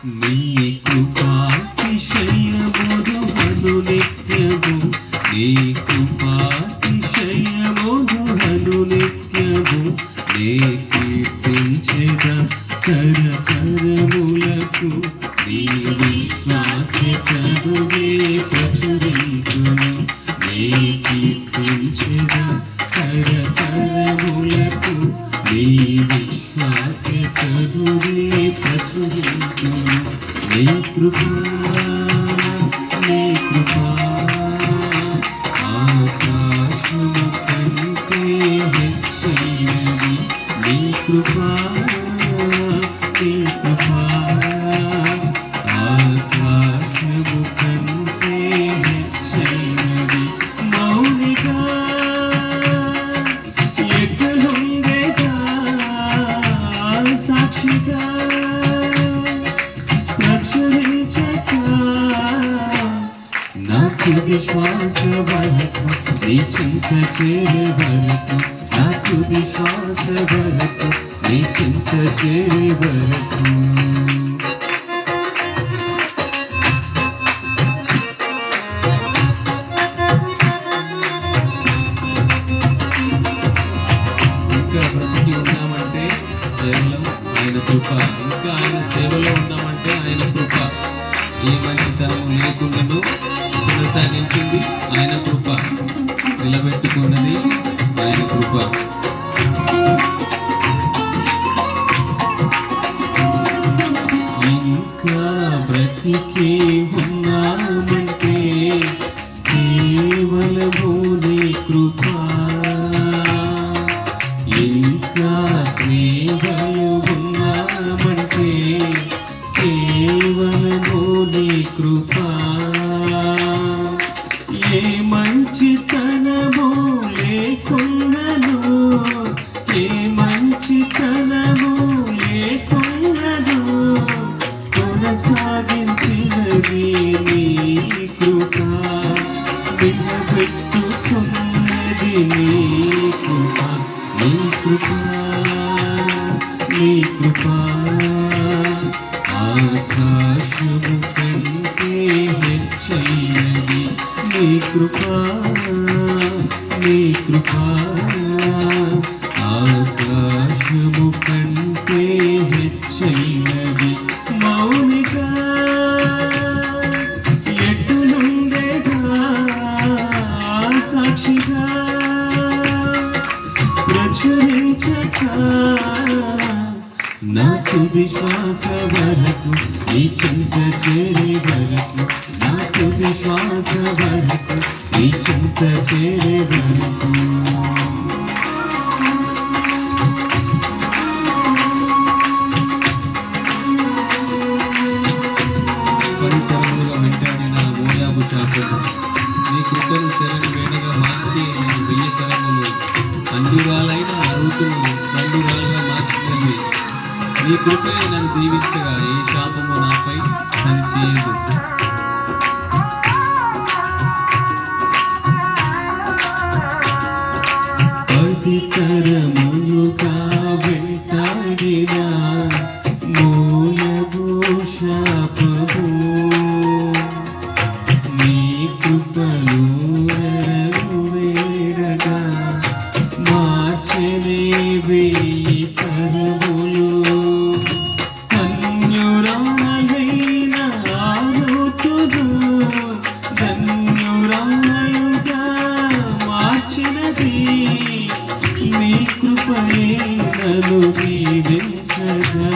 నీ కృపాతిశయమును హను నిత్యము నీ కృపాతిశయమును హను నిత్యము నే కీర్తించెద తరతరములకు నీ విశ్వాస్యతనునే ప్రచురించును నే కీర్తించెద తరతరములకు నీ విశ్వాస్యతనునే ప్రచురించును నీ కృపా నీ కృపా ఆకాశము కంటే హెచ్చైనది నీ కృపా నీ కృపా ఆకాశము కంటే హెచ్చైనది మౌనిగా ఎక్కడుండేగా సాక్షిగా ప్రచురించక నాకు విశ్వాస వరకు నీ చింత చేరే వరకు నాకు విశ్వాస వరకు నీ చింత చేరే వరకు ఇంకా బ్రతికి ఉన్నామంటే కేవలం ఆయన కృప ఇంకా ఆయన సేవలో ఉన్నామంటే ఆయన కృప ఏ మంచితనం లేకుండాను కొనసాగించింది ఆయన కృప నిలబెట్టుకున్నది ఆయన కృప ఇంకా బ్రతికి ఉన్నామంటే కేవలము నీ కృప ఇంకా సేవలు ఉన్నామంటే కేవలము నీ కృప ఏ మంచితనము లేకున్నను ఏ మంచితనము లేకున్నను కొనసాగించినది నీ కృప నిలబెట్టుకున్నది నీ కృప నీ కృప నీ కృప ఆకాశము కంటే హెచ్చైనది నీ కృప నీ కృప ఆకాశము కంటే హెచ్చైనది మౌనిగా ఎటులుండేగా సాక్షిగా ప్రచురించక నాకు విశ్వాస వరకు నీ చింత చేరే వరకు నాకు విశ్వాస వరకు నీ చింత చేరే వరకు పరితరములుగా వెంటాడిన మోయాబు శాపము నీ కృపను శరణు వేడగా మార్చి నేను 1000 తరములు అండురాలైన అరుతును దండురాలుగా మార్చినది నీ కృపే నన్ను దీవించగా ఏ శాపము నాపై పనిచేయదు తరములుగా వెంటాడిన మోయాబు శాపము నీ కృపను వేడగా మార్చనే 1000 తరములు ధన్యురాలైన ఆరుతును ధన్యురాలుగా మార్చినది నీ కృపయే నన్ను దీవించగా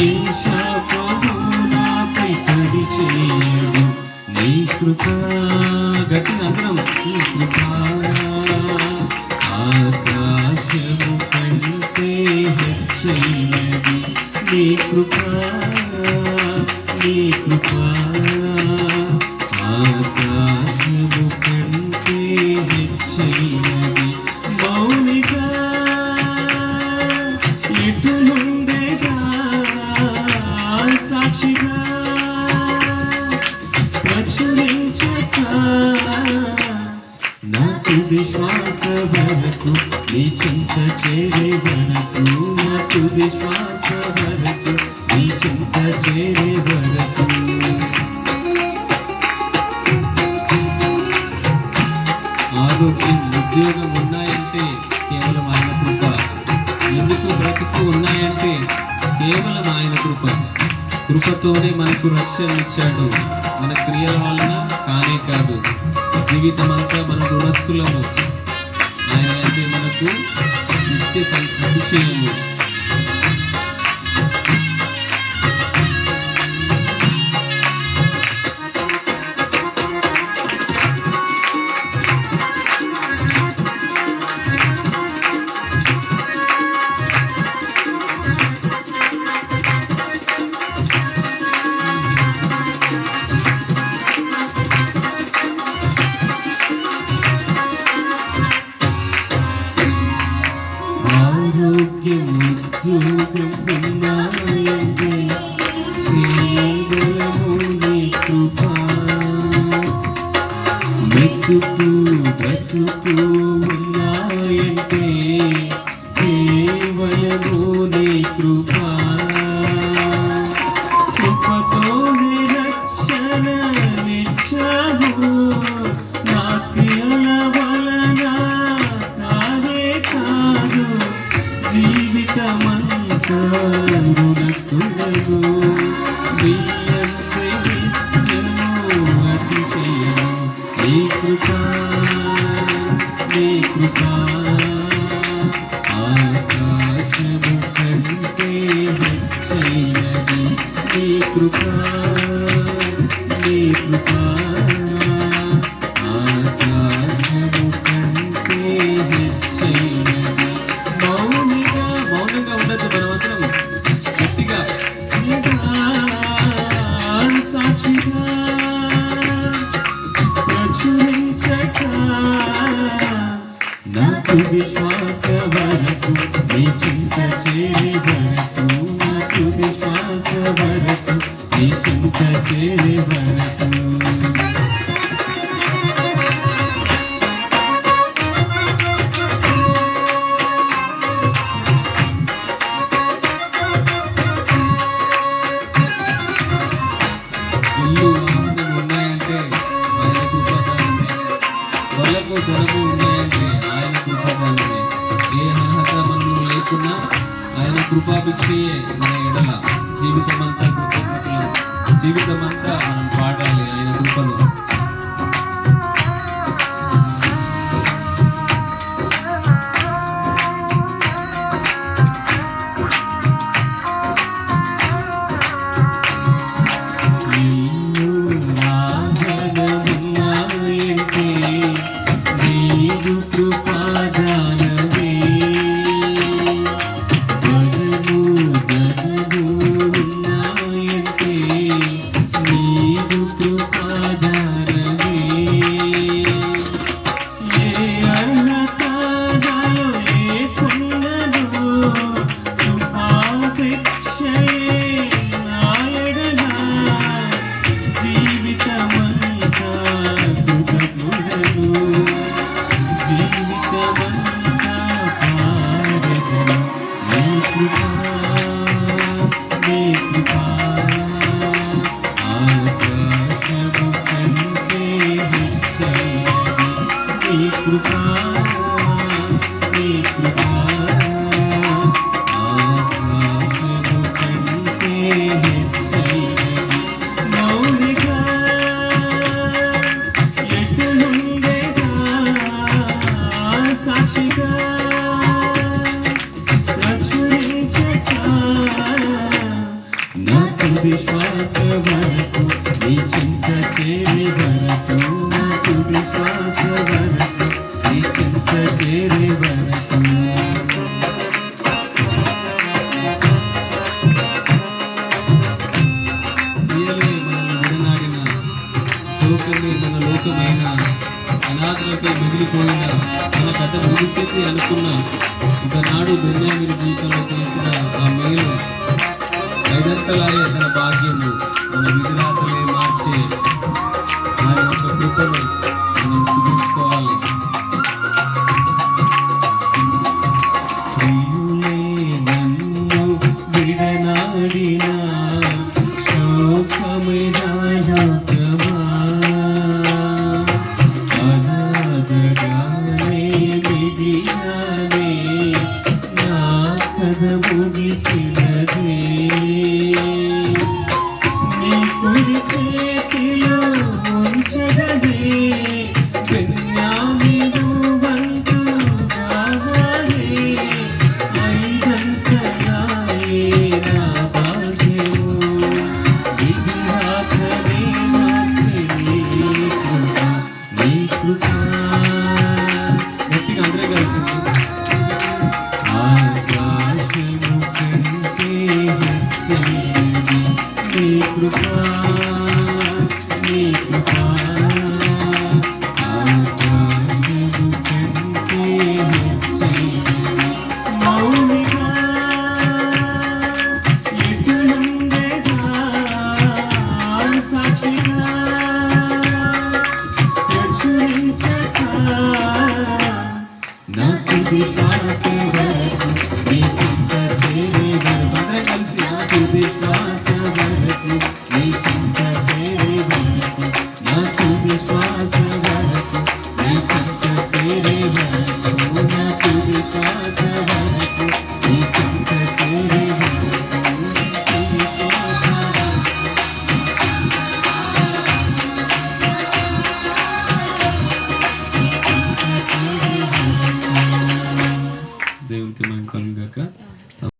ఏ శాపము నాపై పడి చేయదు నీ కృప గట్టిన అందరం నీ కృప ఆకాశము కంటే హెచ్చైనది నీ కృప నీ కృప ఆకాశము కంటే హెచ్చైనది మౌనిగా ఎటులుండేగా సాక్షిగా ప్రచురించక నాకు విశ్వాస వరకు నీ చింత చేరే వరకు నాకు విశ్వాస వరకు నీ చింత చేరే వరకు. ఆరోగ్యం ఉద్యోగం ఉన్నాయంటే కేవలం ఆయన కృప. ఎందుకు బ్రతుకు ఉన్నాయంటే కేవలం ఆయన కృప. కృపతోనే మనకు రక్షణ ఇచ్చాడు. మన క్రియల వలన కానే కాదు. జీవితం అంతా మన రుణస్థులము. ఆయన అంటే మనకు నిత్య అతిశయము. ఆరోగ్యం ఉద్యోగం ఉన్నాయంటే కేవలము నీ కృప. బ్రతుకు ఉన్నాయంటే కేవలము నీ కృప. కృపతోనే రక్షణనిచ్చావు. నా క్రియల వలన కానే కాదు. జీవితమంతా రుణస్థులము. నీ అందే నిత్యము అతిశయము. నీ కృప ఆకాశము కంటే హెచ్చైనది. నీ కృప ఆకాశము కంటే హెచ్చైనది. మౌనంగా ఉండదు. మనమందరం గట్టిగా సాక్షిగా ప్రచురించక నాకు విశ్వాస వరకు నీ చింత చేరే వరకు. నాకు విశ్వాస వరకు నీ చింత చేరే వరకు. ఇల్లు ఆనందం ఉన్నాయంటే ఆయన కృపదానమే. వలకు ధనము ఉన్నాయంటే ఆయన కృపదానమే. ఏ అర్హత మనలో లేకున్నా ఆయన కృపాభిక్షయే మన ఎడల. జీవితమంతా కృతజ్ఞతలు. జీవితమంతా మనం పాడాలి ఆయన కృపను. విశ్వాస వరకు నీ చింత చేరే వరకు. నాకు విశ్వాస వరకు నీ చింత చేరే వరకు. మనల్ని విడనాడిన శోకమే మన లోకమైన అనాథలపై మిగిలిపోయిన మన కథ ముగిసేసి అనుకున్న ఒకనాడు బెన్యామీను జీవితంలో చేసిన ఆ మేలు ఐదంతలాయే తన భాగ్యము. మన విధిరాతలే మార్చే ఆయన యొక్క కృపను మనం చూపించుకోవాలి. ప్రియులే నన్ను విడనాడిన నీ కృపా నీ కృపా ఆకాశము కంటే హెచ్చైనది. మౌనిగా ఎటులుండగా సాక్షిగా ప్రచురించక నా తుది శ్వాస వరకు నీ చింత చేరే వరకు అందరం కలిసి నా తుది శ్వాస వరకు నీ చింత చేరే వరకు నా తుది శ్వాస వరకు నీ చింత చేరే వరకు నా తుది శ్వాస వరకు నీ చింత చేరే వరకు తుది శ్వాస దేవునికి మనం కలుగాక.